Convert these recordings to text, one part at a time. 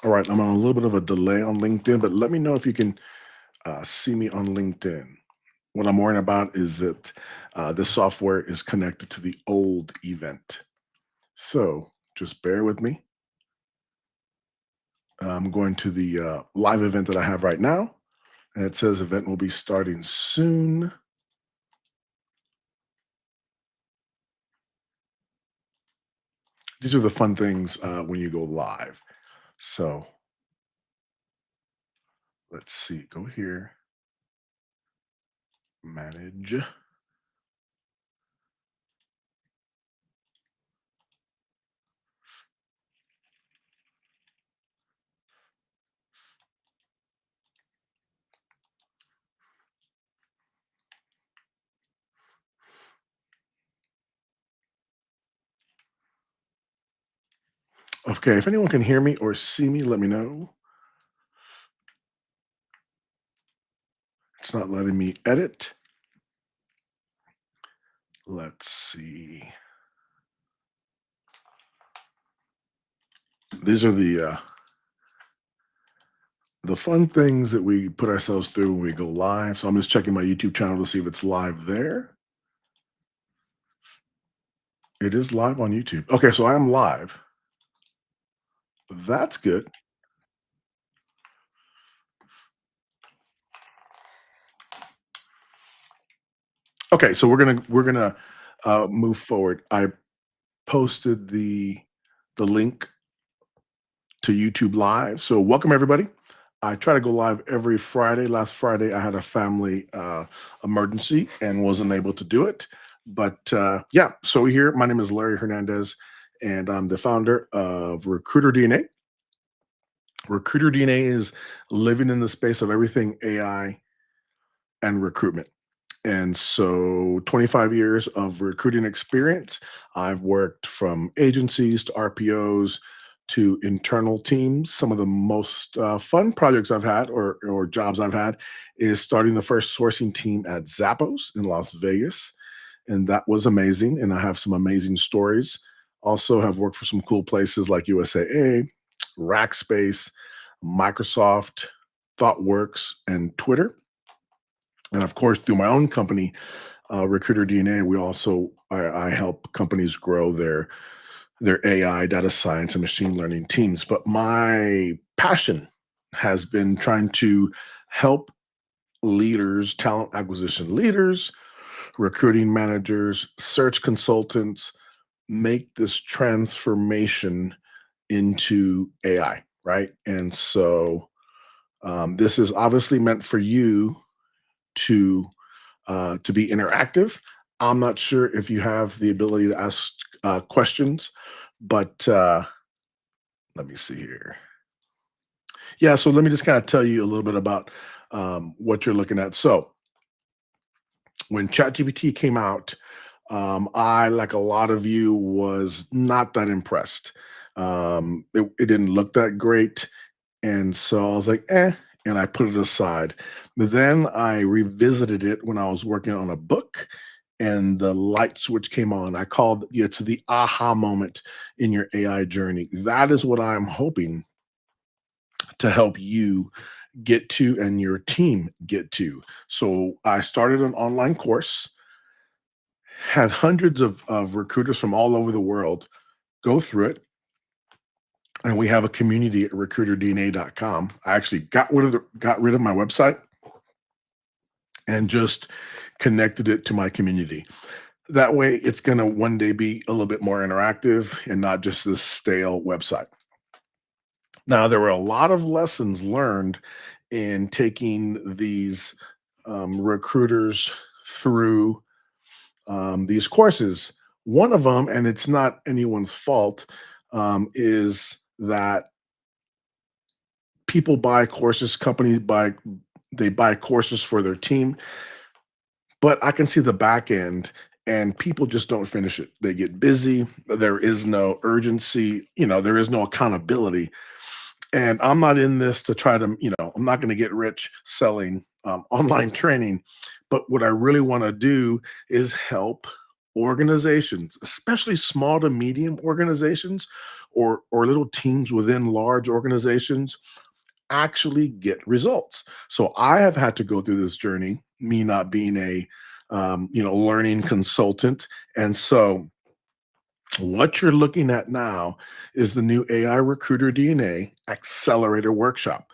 All right, I'm on a little bit of a delay on LinkedIn, but let me know if you can see me on LinkedIn. What I'm worrying about is that this software is connected to the old event. So just bear with me. I'm going to the live event that I have right now, and it says event will be starting soon. These are the fun things when you go live. So let's see, go here, manage. Okay, if anyone can hear me or see me, let me know. It's not letting me edit. Let's see. These are the fun things that we put ourselves through when we go live. So I'm just checking my YouTube channel to see if it's live there. It is live on YouTube. Okay, so I am live. That's good. Okay, so we're gonna move forward. I posted the link to YouTube Live. So welcome everybody. I try to go live every Friday. Last Friday I had a family emergency and wasn't able to do it. But yeah, so here my name is Larry Hernandez, and I'm the founder of Recruiter DNA. Recruiter DNA is living in the space of everything AI and recruitment. And so 25 years of recruiting experience. I've worked from agencies to RPOs to internal teams. Some of the most fun projects I've had or jobs I've had is starting the first sourcing team at Zappos in Las Vegas. And that was amazing. And I have some amazing stories. Also have worked for some cool places like USAA, Rackspace, Microsoft, ThoughtWorks, and Twitter. And of course, through my own company, Recruiter DNA, I help companies grow their AI, data science, and machine learning teams. But my passion has been trying to help leaders, talent acquisition leaders, recruiting managers, search consultants make this transformation into AI, right? And so this is obviously meant for you to to be interactive. I'm not sure if you have the ability to ask questions, but let me see here. Yeah, so let me just kind of tell you a little bit about what you're looking at. So when ChatGPT came out, I, like a lot of you, was not that impressed. It didn't look that great. And so I was like, eh, and I put it aside. But then I revisited it when I was working on a book and the light switch came on. I called it's the aha moment in your AI journey. That is what I'm hoping to help you get to and your team get to. So I started an online course, had hundreds of recruiters from all over the world go through it. And we have a community at recruiterdna.com. I actually got rid of my website and just connected it to my community. That way, it's going to one day be a little bit more interactive and not just this stale website. Now, there were a lot of lessons learned in taking these recruiters through these courses. One of them, and it's not anyone's fault, is that people buy courses, companies buy they buy courses for their team, but I can see the back end and people just don't finish it. They get busy, there is no urgency, there is no accountability. And I'm not in this to try to, I'm not going to get rich selling online training. But what I really want to do is help organizations, especially small to medium organizations or little teams within large organizations actually get results. So I have had to go through this journey, me not being a learning consultant. And so what you're looking at now is the new AI Recruiter DNA Accelerator Workshop.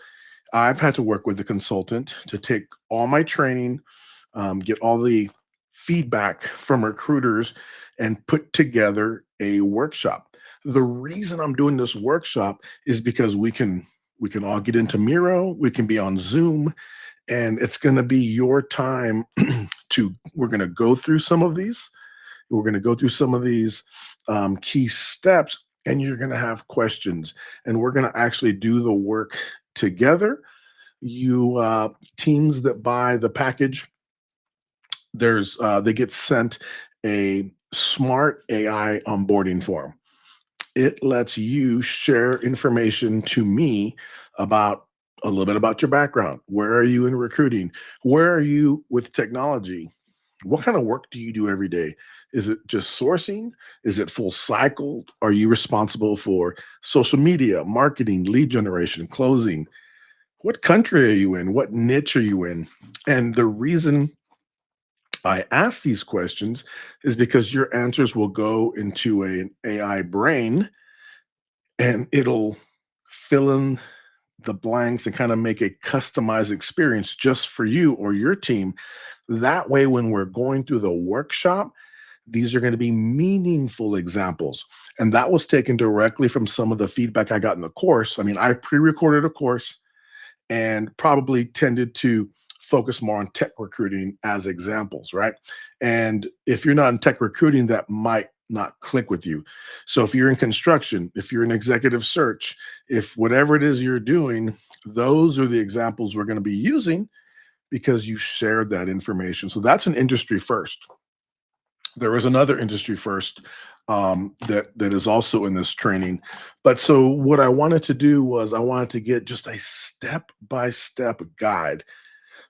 I've had to work with a consultant to take all my training, get all the feedback from recruiters, and put together a workshop. The reason I'm doing this workshop is because we can all get into Miro, we can be on Zoom, and it's going to be your time to we're going to go through some of these. We're going to go through some of these key steps, and you're going to have questions, and we're going to actually do the work together. You Teams that buy the package, they get sent a smart AI onboarding form. It lets you share information to me about a little bit about your background. Where are you in recruiting? Where are you with technology? What kind of work do you do every day? Is it just sourcing? Is it full cycle? Are you responsible for social media, marketing, lead generation, closing? What country are you in? What niche are you in? And the reason I ask these questions is because your answers will go into an AI brain, and it'll fill in the blanks and kind of make a customized experience just for you or your team. That way, when we're going through the workshop, these are going to be meaningful examples. And that was taken directly from some of the feedback I got in the course. I mean, I pre recorded a course and probably tended to focus more on tech recruiting as examples, right? And if you're not in tech recruiting, that might not click with you. So if you're in construction, if you're in executive search, if whatever it is you're doing, those are the examples we're going to be using because you shared that information. So that's an industry first. There is another industry first that is also in this training. But so what I wanted to do was I wanted to get just a step by step guide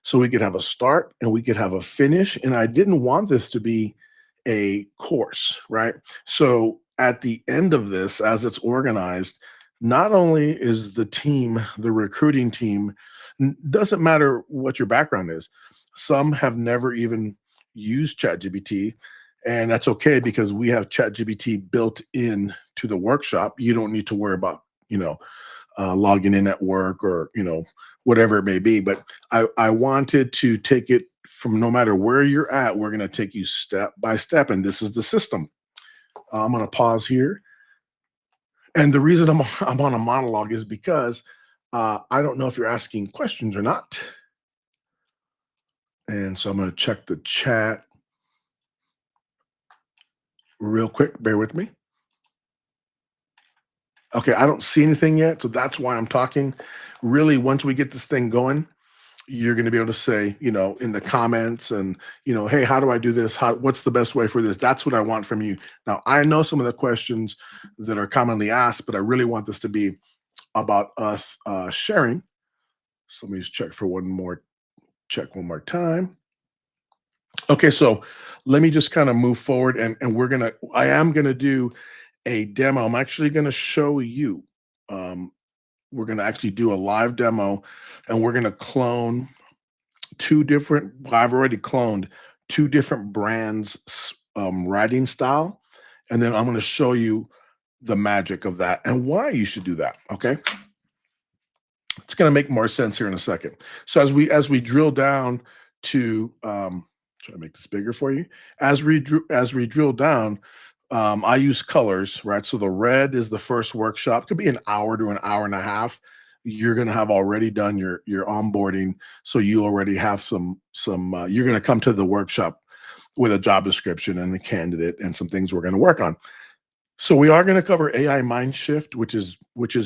so we could have a start and we could have a finish. And I didn't want this to be a course, right? So at the end of this, as it's organized, not only is the team, the recruiting team, doesn't matter what your background is. Some have never even used ChatGPT, and that's okay because we have ChatGPT built in to the workshop. You don't need to worry about, logging in at work or whatever it may be. But I wanted to take it from no matter where you're at. We're going to take you step by step, and this is the system. I'm going to pause here, and the reason I'm on a monologue is because I don't know if you're asking questions or not, and so I'm going to check the chat real quick. Bear with me. Okay, I don't see anything yet, so that's why I'm talking. Really, once we get this thing going, you're going to be able to say, in the comments and, hey, how do I do this? What's the best way for this? That's what I want from you. Now, I know some of the questions that are commonly asked, but I really want this to be about us sharing. So let me just check one more time. Okay, so let me just kind of move forward and I am going to do a demo. I'm actually going to show you. Um, we're going to actually do a live demo and we're going to clone I've already cloned two different brands writing style, and then I'm going to show you the magic of that and why you should do that. Okay, it's going to make more sense here in a second. So as we drill down to try to make this bigger for you, as we drill down, I use colors, right? So the red is the first workshop. Could be an hour to an hour and a half. You're going to have already done your onboarding, so you already have some. You're going to come to the workshop with a job description and a candidate and some things we're going to work on. So we are going to cover AI mind shift, which is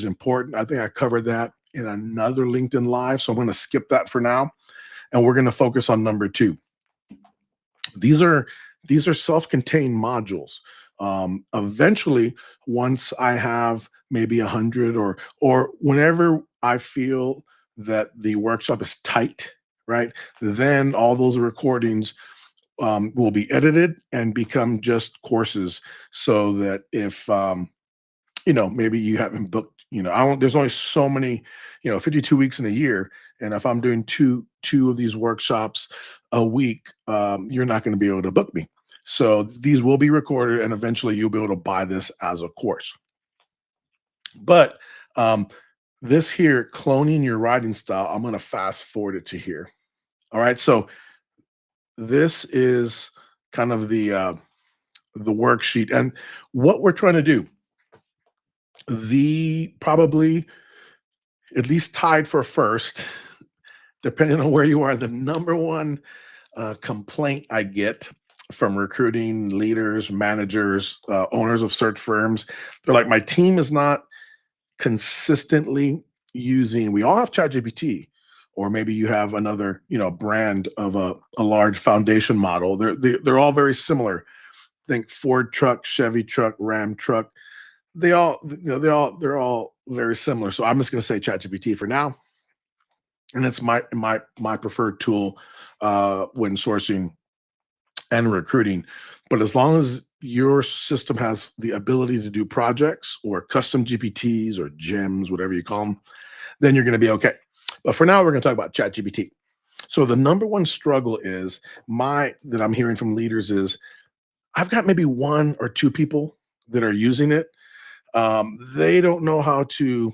important. I think I covered that in another LinkedIn live, so I'm going to skip that for now, and we're going to focus on number two. These are self-contained modules. Eventually, once I have maybe 100 or whenever I feel that the workshop is tight, right? Then all those recordings will be edited and become just courses, so that if maybe you haven't booked, I don't, there's only so many, 52 weeks in a year. And if I'm doing two of these workshops a week, you're not going to be able to book me. So these will be recorded and eventually you'll be able to buy this as a course. But um, this here, cloning your writing style, I'm going to fast forward it to here. All right. So this is kind of the worksheet. And what we're trying to do, the probably at least tied for first, depending on where you are, the number one complaint I get from recruiting leaders, managers, owners of search firms, they're like, my team is not consistently using, we all have ChatGPT, or maybe you have another, brand of a large foundation model. They're all very similar. Think Ford truck, Chevy truck, Ram truck. They all, they're all very similar. So I'm just going to say ChatGPT for now, and it's my preferred tool when sourcing and recruiting. But as long as your system has the ability to do projects or custom GPTs or gems, whatever you call them, then you're going to be okay. But for now, we're going to talk about ChatGPT. So the number one struggle is my that I'm hearing from leaders is I've got maybe one or two people that are using it. They don't know how to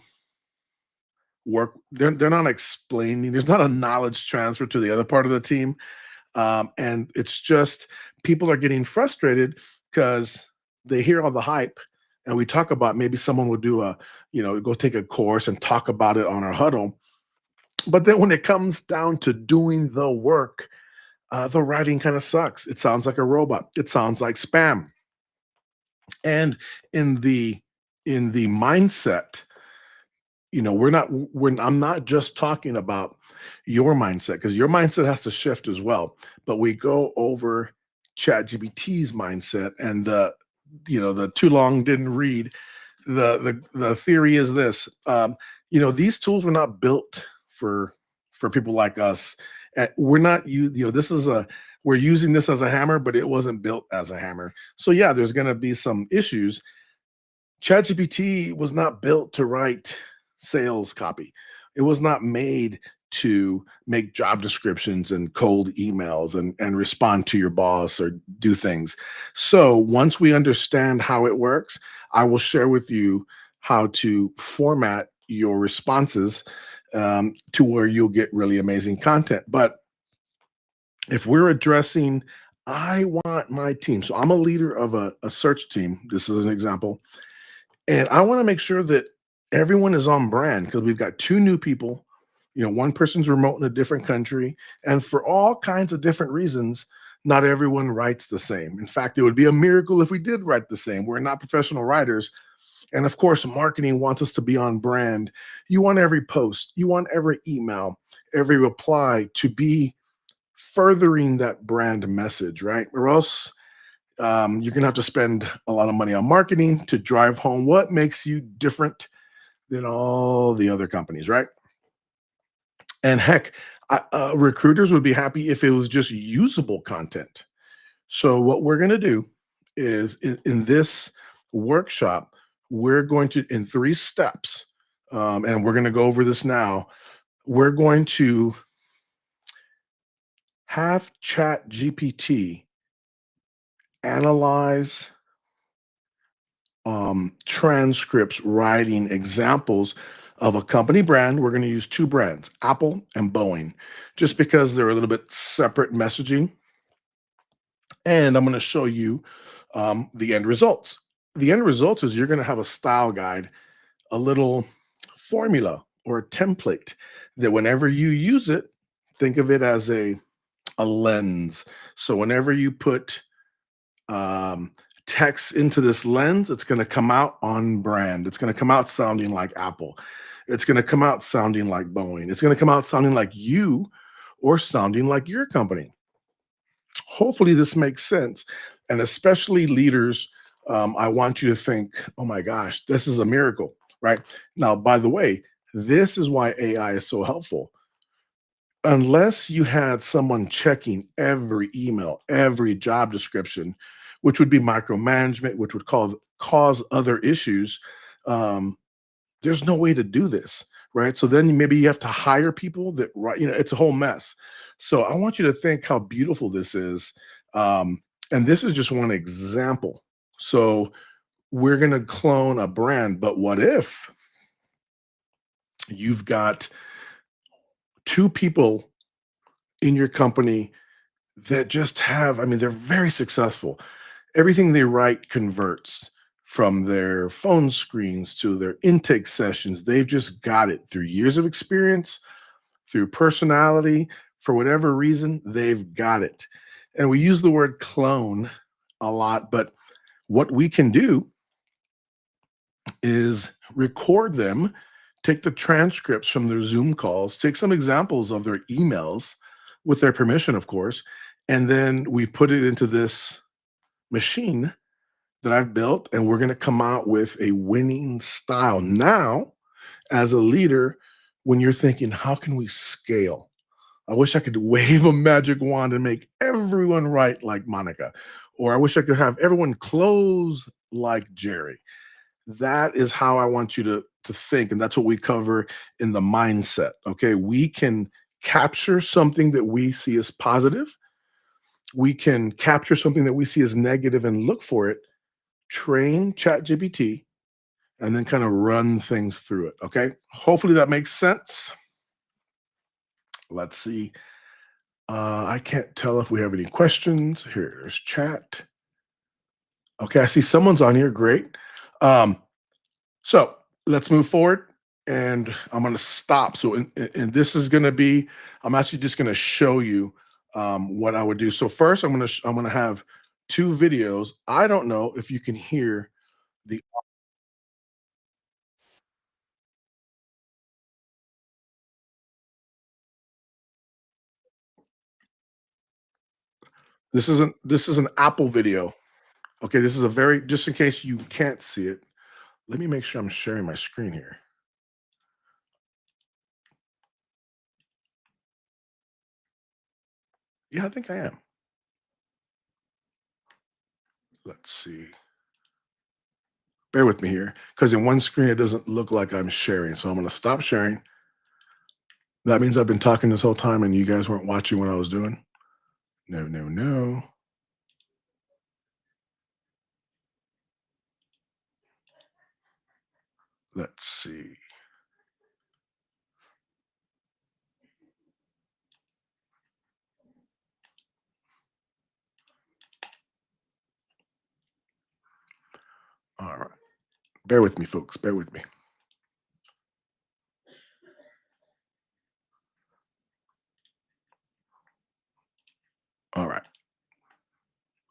work. They're not explaining. There's not a knowledge transfer to the other part of the team, and it's just people are getting frustrated because they hear all the hype, and we talk about maybe someone will do go take a course and talk about it on our huddle, but then when it comes down to doing the work, the writing kind of sucks. It sounds like a robot. It sounds like spam. And in the mindset, I'm not just talking about your mindset, because your mindset has to shift as well, but we go over ChatGPT's mindset, and the too long didn't read. The theory is this. These tools were not built for people like us. We're not this is a we're using this as a hammer, but it wasn't built as a hammer. So yeah, there's going to be some issues. ChatGPT was not built to write sales copy. It was not made to make job descriptions and cold emails and respond to your boss or do things. So once we understand how it works, I will share with you how to format your responses, to where you'll get really amazing content. But if we're addressing, I want my team. So I'm a leader of a search team. This is an example, and I want to make sure that everyone is on brand because we've got two new people. One person's remote in a different country. And for all kinds of different reasons, not everyone writes the same. In fact, it would be a miracle if we did write the same. We're not professional writers. And of course, marketing wants us to be on brand. You want every post, you want every email, every reply to be furthering that brand message, right? Or else you're going to have to spend a lot of money on marketing to drive home what makes you different than all the other companies, right? And heck, recruiters would be happy if it was just usable content. So, what we're going to do is in this workshop, we're going to, in three steps, and we're going to go over this now. We're going to have Chat GPT analyze transcripts, writing examples of a company brand. We're going to use two brands, Apple and Boeing, just because they're a little bit separate messaging. And I'm going to show you the end results. The end results is you're going to have a style guide, a little formula or a template that whenever you use it, think of it as a lens. So whenever you put um, text into this lens, it's going to come out on brand. It's going to come out sounding like Apple. It's going to come out sounding like Boeing. It's going to come out sounding like you or sounding like your company. Hopefully, this makes sense. And especially leaders, I want you to think, oh my gosh, this is a miracle, right? Now, by the way, this is why AI is so helpful. Unless you had someone checking every email, every job description, which would be micromanagement, which would cause other issues. Um, there's no way to do this, right? So then maybe you have to hire people that write, it's a whole mess. So I want you to think how beautiful this is. Um, and this is just one example. So we're going to clone a brand, but what if you've got two people in your company that just have, I mean, they're very successful. Everything they write converts from their phone screens to their intake sessions. They've just got it through years of experience, through personality, for whatever reason, they've got it. And we use the word clone a lot, but what we can do is record them, take the transcripts from their Zoom calls, take some examples of their emails with their permission, of course, and then we put it into this machine that I've built, and we're going to come out with a winning style. Now, as a leader, when you're thinking, how can we scale? I wish I could wave a magic wand and make everyone write like Monica, or I wish I could have everyone close like Jerry. That is how I want you to think, and that's what we cover in the mindset. Okay, we can capture something that we see as positive. We can capture something that we see as negative and look for it, train ChatGPT, and then kind of run things through it. Okay. Hopefully that makes sense. Let's see. I can't tell if we have any questions. Here's chat. Okay. I see someone's on here. Great. Um, so let's move forward. And I'm going to stop. So, and this is going to be, I'm actually just going to show you what I would do. So first, I'm going to have two videos. I don't know if you can hear the. This is an Apple video. Okay, this is a very, just in case you can't see it, let me make sure I'm sharing my screen here. Yeah, I think I am. Let's see. Bear with me here, because in one screen it doesn't look like I'm sharing. So I'm going to stop sharing. That means I've been talking this whole time and you guys weren't watching what I was doing. No, no, no. Let's see. All right. Bear with me, folks. Bear with me. All right.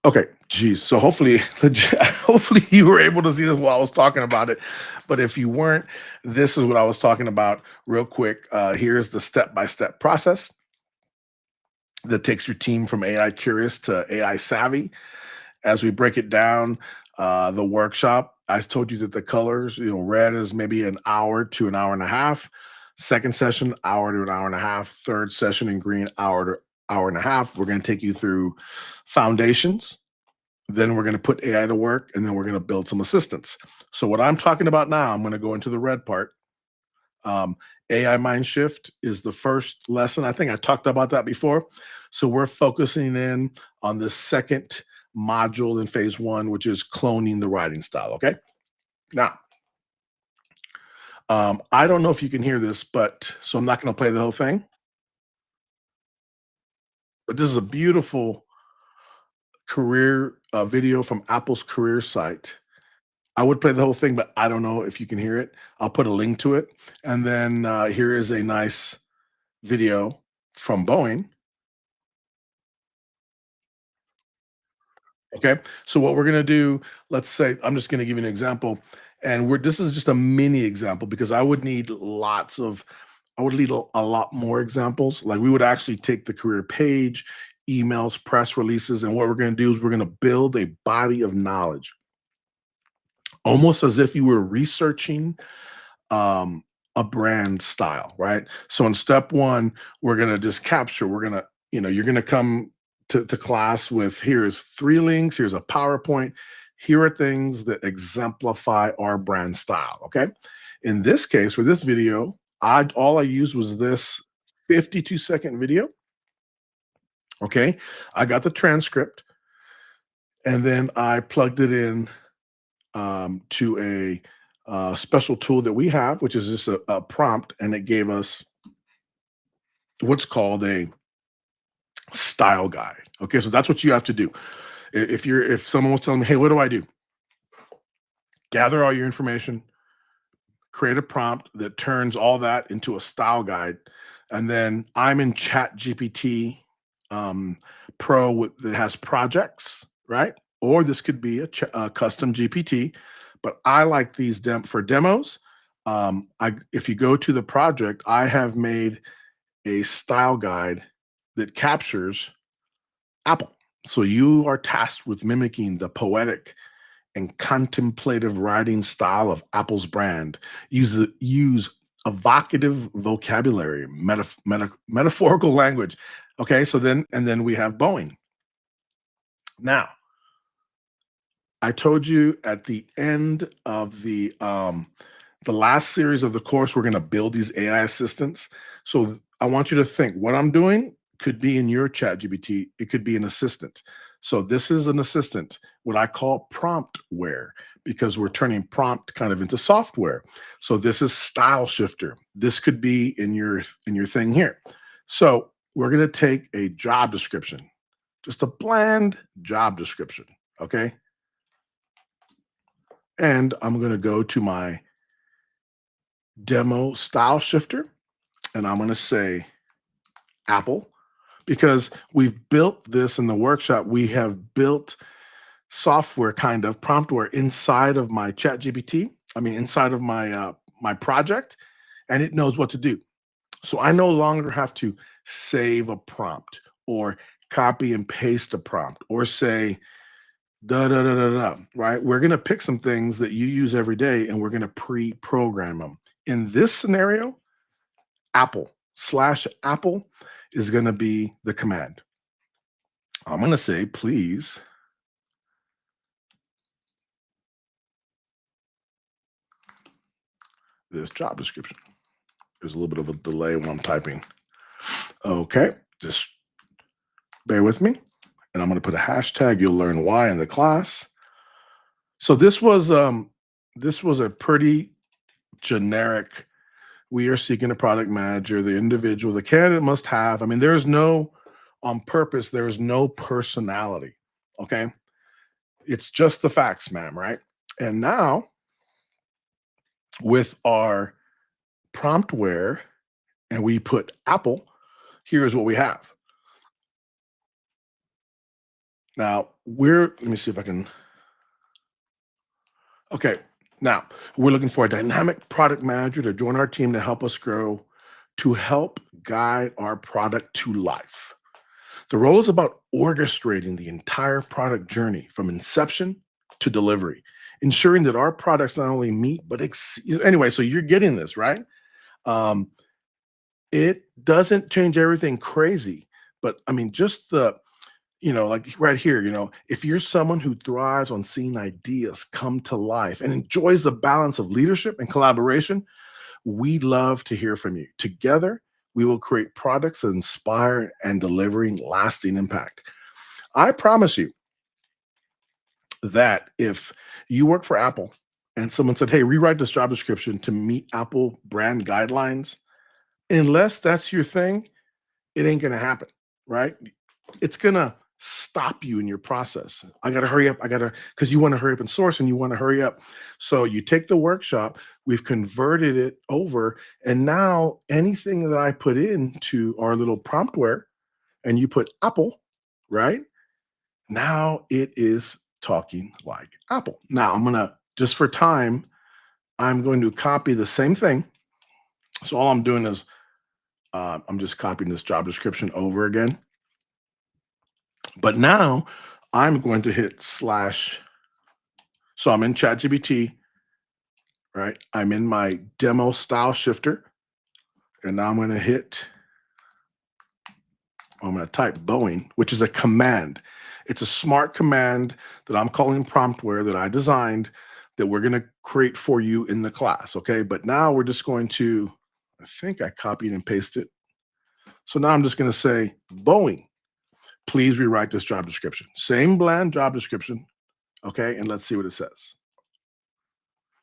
Okay, geez. So hopefully, hopefully you were able to see this while I was talking about it. But if you weren't, this is what I was talking about real quick. Here's the step-by-step process that takes your team from AI curious to AI savvy. As we break it down, the workshop, I told you that the colors, red is maybe an hour to an hour and a half. Second session, hour to an hour and a half. Third session in green, hour to hour and a half. We're going to take you through foundations. Then we're going to put AI to work, and then we're going to build some assistance. So what I'm talking about now, I'm going to go into the red part. Um, AI mind shift is the first lesson. I think I talked about that before. So we're focusing in on the second module in phase one, which is cloning the writing style. Okay. Now, I don't know if you can hear this, but so I'm not going to play the whole thing. But this is a beautiful career video from Apple's career site. I would play the whole thing, but I don't know if you can hear it. I'll put a link to it. And then here is a nice video from Boeing. Okay. So what we're gonna do, let's say I'm just gonna give you an example. And we're this is just a mini example because I would need a lot more examples. Like we would actually take the career page, emails, press releases, and what we're gonna do is we're gonna build a body of knowledge, almost as if you were researching um, a brand style, right? So in step one, we're gonna just capture. You're gonna come to class with here's three links, here's a PowerPoint, here are things that exemplify our brand style. Okay. In this case, for this video, all I used was this 52-second video. Okay. I got the transcript and then I plugged it in to a special tool that we have, which is just a prompt, and it gave us what's called a style guide. Okay, so that's what you have to do. If someone was telling me, hey, what do I do? Gather all your information, create a prompt that turns all that into a style guide, and then I'm in Chat GPT Pro that has projects, right? Or this could be a custom GPT, but I like these for demos. If you go to the project, I have made a style guide that captures Apple. So you are tasked with mimicking the poetic and contemplative writing style of Apple's brand. Use evocative vocabulary, metaphorical language. Okay, so then we have Boeing. Now, I told you at the end of the last series of the course, we're going to build these AI assistants. So I want you to think what I'm doing could be in your chat GPT. It could be an assistant. So this is an assistant, what I call promptware, because we're turning prompt kind of into software. So this is style shifter. This could be in your thing here. So we're going to take a job description, just a bland job description. Okay. And I'm going to go to my demo style shifter and I'm going to say Apple because we've built this in the workshop. We have built software, kind of promptware inside of my chat GPT. I mean, inside of my project, and it knows what to do. So I no longer have to save a prompt or copy and paste a prompt or say da da da da da, right? We're going to pick some things that you use every day and we're going to pre-program them. In this scenario, Apple/Apple is going to be the command. I'm going to say, please this job description. There's a little bit of a delay when I'm typing. Okay, just bear with me. And I'm going to put a hashtag. You'll learn why in the class. So this was a pretty generic. We are seeking a product manager. The individual, the candidate must have. I mean, there's no on purpose. There is no personality. Okay, it's just the facts, ma'am. Right? And now with our promptware, and we put Apple. Here's what we have. Now let me see if I can. Okay. Now we're looking for a dynamic product manager to join our team to help us grow, to help guide our product to life. The role is about orchestrating the entire product journey from inception to delivery, ensuring that our products not only meet, but anyway, so you're getting this, right? Um, it doesn't change everything crazy, but I mean, just like right here, if you're someone who thrives on seeing ideas come to life and enjoys the balance of leadership and collaboration, we'd love to hear from you. Together, we will create products that inspire and delivering lasting impact. I promise you that if you work for Apple and someone said, hey, rewrite this job description to meet Apple brand guidelines, unless that's your thing, it ain't going to happen, right? It's going to stop you in your process. I got to hurry up. Because you want to hurry up and source and you want to hurry up. So you take the workshop, we've converted it over, and now anything that I put into our little promptware and you put Apple, right? Now it is talking like Apple. Now just for time, I'm going to copy the same thing. So all I'm doing is I'm just copying this job description over again. But now I'm going to hit slash. So I'm in ChatGPT, right? I'm in my demo style shifter. And now I'm going to type Boeing, which is a command. It's a smart command that I'm calling promptware that I designed that we're going to create for you in the class. Okay. But now we're just going to, I think I copied and pasted. So now I'm just going to say Boeing, please rewrite this job description. Same bland job description. Okay. And let's see what it says.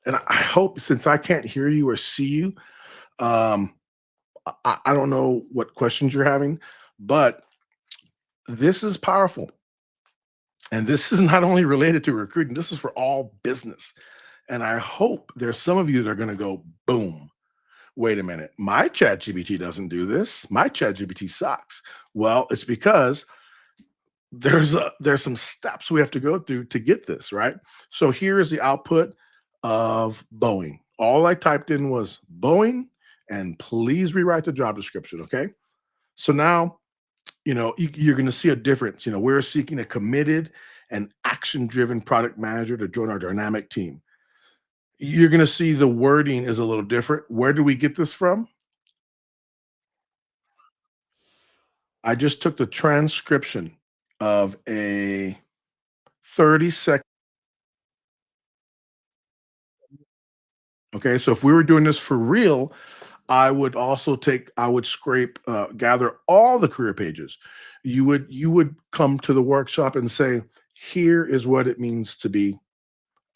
And I hope, since I can't hear you or see you, um, I don't know what questions you're having, but this is powerful. And this is not only related to recruiting, this is for all business. And I hope there's some of you that are going to go, boom, wait a minute. My chat GPT doesn't do this. My chat GPT sucks. Well, it's because there's some steps we have to go through to get this, right? So here is the output of Boeing. All I typed in was Boeing and please rewrite the job description. Okay. So now, you're going to see a difference. We're seeking a committed and action driven product manager to join our dynamic team. You're going to see the wording is a little different. Where do we get this from? I just took the transcription of a 30-second. Okay. So if we were doing this for real, I would scrape, gather all the career pages. You would come to the workshop and say, here is what it means to be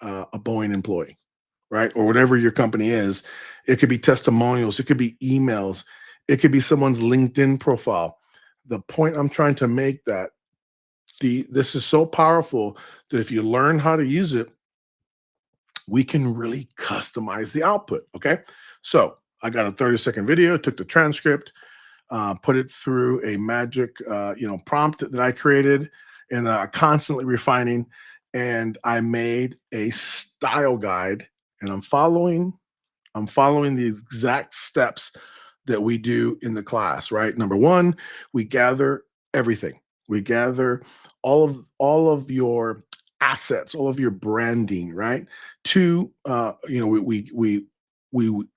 a Boeing employee, right? Or whatever your company is. It could be testimonials, it could be emails, it could be someone's LinkedIn profile. The point I'm trying to make that this is so powerful that if you learn how to use it, we can really customize the output. Okay. So I got a 30-second video, took the transcript, put it through a magic, prompt that I created, and constantly refining. And I made a style guide, and I'm following the exact steps that we do in the class, right? Number one, we gather everything. We gather all of your assets, all of your branding, right? Two,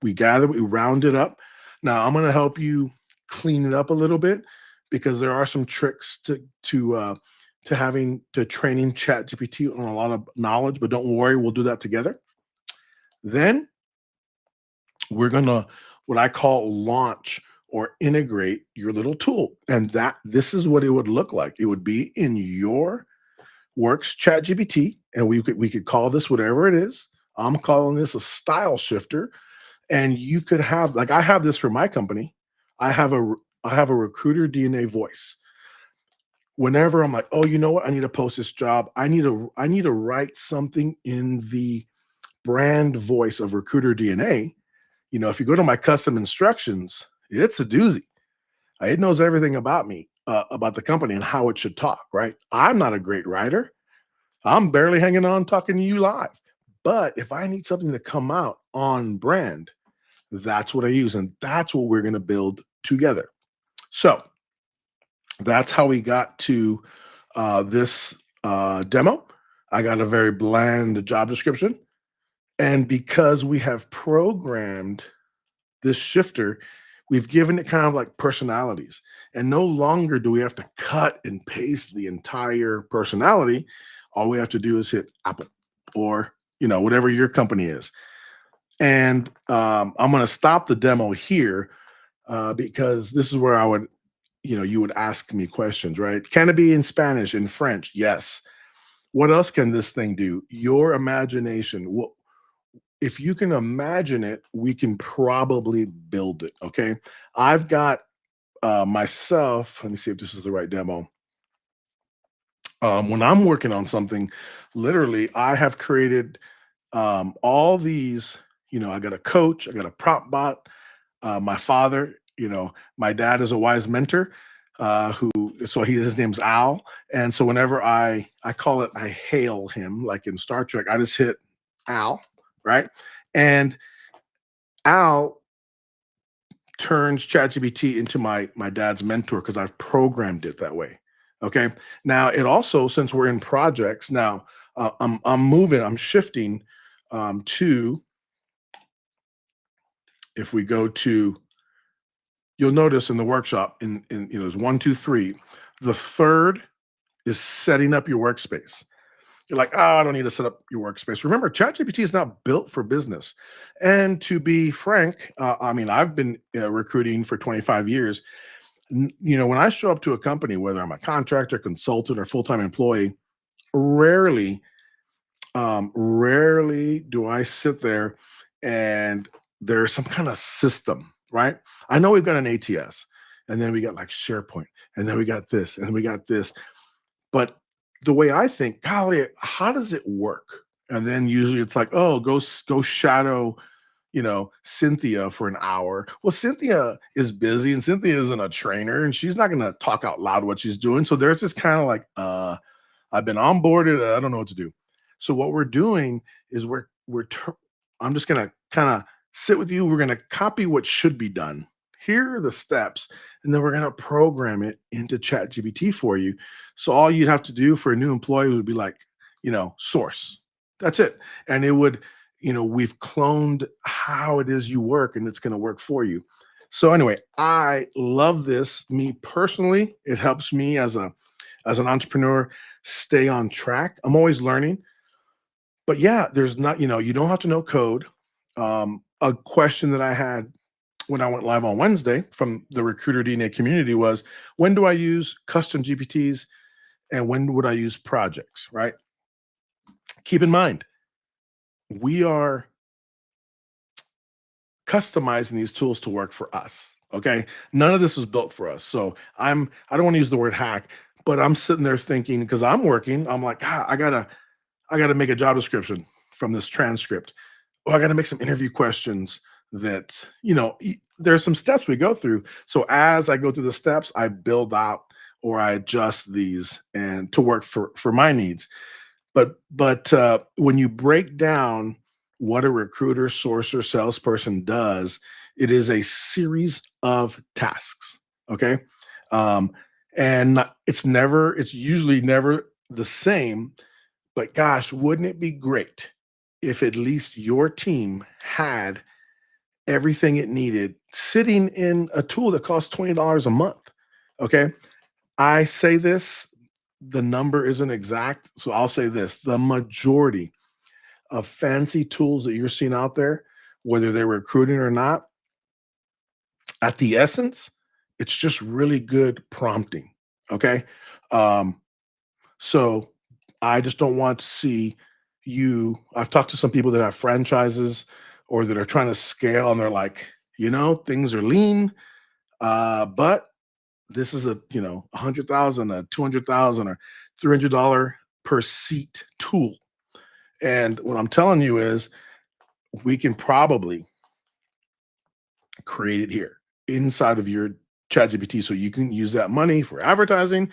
we gather, we round it up. Now I'm going to help you clean it up a little bit because there are some tricks to having to training Chat GPT on a lot of knowledge, but don't worry, we'll do that together. Then we're gonna what I call launch or integrate your little tool. And this is what it would look like. It would be in your works chat GPT, and we could call this whatever it is. I'm calling this a style shifter. And you could have, like, I have this for my company. I have a recruiter DNA voice. Whenever I'm like, oh, you know what? I need to post this job. I need to write something in the brand voice of recruiter DNA. If you go to my custom instructions, it's a doozy. It knows everything about me, about the company and how it should talk, right? I'm not a great writer. I'm barely hanging on talking to you live. But if I need something to come out on brand, that's what I use. And that's what we're going to build together. So that's how we got to this demo. I got a very bland job description. And because we have programmed this shifter, we've given it kind of like personalities. And no longer do we have to cut and paste the entire personality. All we have to do is hit Apple or, whatever your company is. And I'm going to stop the demo here because this is where you would ask me questions, right? Can it be in Spanish, in French? Yes. What else can this thing do? Your imagination. Well, if you can imagine it, we can probably build it. Okay. I've got myself, let me see if this is the right demo. When I'm working on something, literally, I have created all these, I got a coach, I got a prop bot, my father, my dad is a wise mentor, who, so his name's Al. And so whenever I call it, I hail him, like in Star Trek, I just hit Al, right? And Al turns ChatGPT into my dad's mentor because I've programmed it that way. Okay. Now it also, since we're in projects now, I'm shifting to, if we go to, you'll notice in the workshop, in there's one, two, three. The third is setting up your workspace. You're like, oh, I don't need to set up your workspace. Remember, ChatGPT is not built for business. And to be frank, I mean, I've been recruiting for 25 years. When I show up to a company, whether I'm a contractor, consultant, or full time employee, rarely, rarely do I sit there and there's some kind of system, right? I know we've got an ATS, and then we got like SharePoint, and then we got this, and we got this. But the way I think, golly, how does it work? And then usually it's like, oh, go shadow, Cynthia for an hour. Well, Cynthia is busy and Cynthia isn't a trainer and she's not going to talk out loud what she's doing. So there's this kind of like, I've been onboarded. I don't know what to do. So what we're doing is I'm just gonna kind of sit with you. We're gonna copy what should be done. Here are the steps, and then we're gonna program it into ChatGPT for you. So all you'd have to do for a new employee would be like, source. That's it, and it would, we've cloned how it is you work, and it's gonna work for you. So anyway, I love this. Me personally, it helps me as an entrepreneur stay on track. I'm always learning. But yeah, there's not, you don't have to know code. A question that I had when I went live on Wednesday from the Recruiter DNA community was, when do I use custom GPTs and when would I use projects, right? Keep in mind, we are customizing these tools to work for us. Okay. None of this was built for us. So I don't want to use the word hack, but I'm sitting there thinking, because I'm working, I'm like, I gotta make a job description from this transcript. Oh, I gotta make some interview questions that, there's some steps we go through. So as I go through the steps, I build out or I adjust these and to work for my needs. But when you break down what a recruiter, sourcer, salesperson does, it is a series of tasks. Okay. Um, it's usually never the same, but gosh, wouldn't it be great if at least your team had everything it needed sitting in a tool that costs $20 a month? Okay. I say this, the number isn't exact. So I'll say this, the majority of fancy tools that you're seeing out there, whether they're recruiting or not, at the essence, it's just really good prompting. Okay. Um, So I just don't want to see you. I've talked to some people that have franchises or that are trying to scale, and they're like, things are lean, but this is a 100,000, a 200,000, or $300 per seat tool. And what I'm telling you is, we can probably create it here inside of your ChatGPT, so you can use that money for advertising.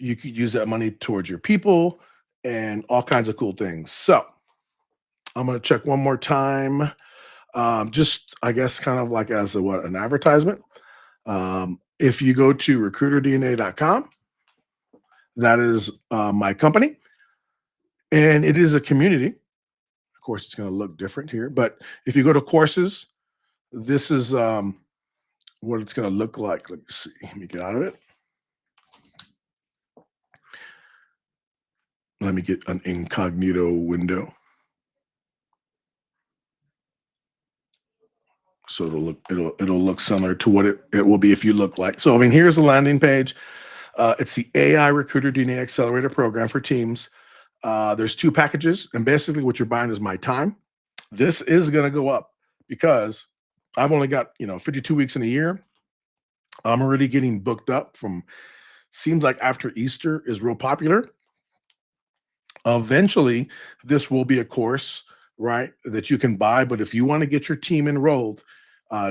You could use that money towards your people and all kinds of cool things. So I'm going to check one more time. Just, I guess, kind of like as an advertisement. If you go to recruiterdna.com, that is my company, and it is a community. Of course, it's going to look different here, but if you go to courses, this is what it's going to look like. Let me see. Let me get out of it. Let me get an incognito window. So it'll look similar to what it will be if you look like. So I mean, here's the landing page. It's the AI Recruiter DNA Accelerator Program for teams. There's two packages, and basically what you're buying is my time. This is going to go up because I've only got 52 weeks in a year. I'm already getting booked up from. Seems like after Easter is real popular. Eventually, this will be a course, right, that you can buy. But if you want to get your team enrolled,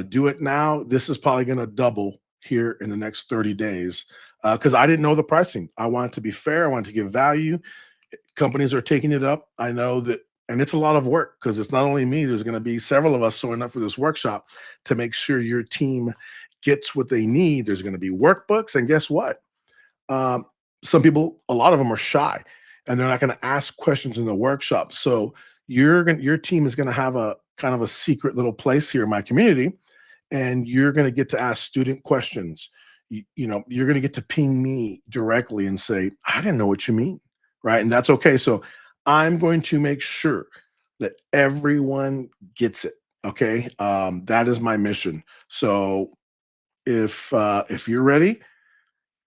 do it now. This is probably going to double here in the next 30 days because I didn't know the pricing. I wanted to be fair. I wanted to give value. Companies are taking it up. I know that, and it's a lot of work because it's not only me. There's going to be several of us showing up for this workshop to make sure your team gets what they need. There's going to be workbooks, and guess what? Um, some people, a lot of them are shy, and they're not going to ask questions in the workshop. So your team is going to have a kind of a secret little place here in my community, and you're going to get to ask student questions. you're going to get to ping me directly and say, I didn't know what you mean. Right. And that's okay. So I'm going to make sure that everyone gets it. Okay. That is my mission. So if you're ready,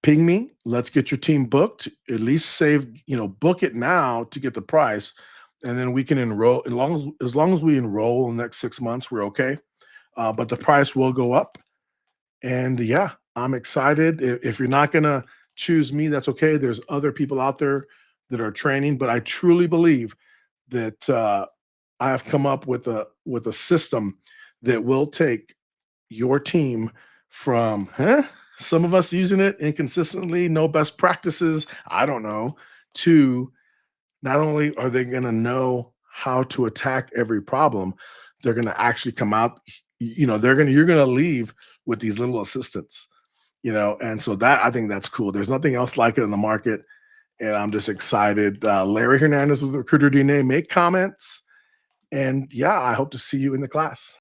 ping me. Let's get your team booked. At least save, book it now to get the price, and then we can enroll. As long as we enroll in the next 6 months, we're okay. But the price will go up, and yeah, I'm excited. If you're not gonna choose me, that's okay. There's other people out there that are training, but I truly believe that I have come up with a system that will take your team from, some of us using it inconsistently, no best practices, I don't know, to not only are they going to know how to attack every problem, they're going to actually come out, you're going to leave with these little assistants, and so that I think that's cool. There's nothing else like it in the market. And I'm just excited. Larry Hernandez with Recruiter DNA, make comments. And yeah, I hope to see you in the class.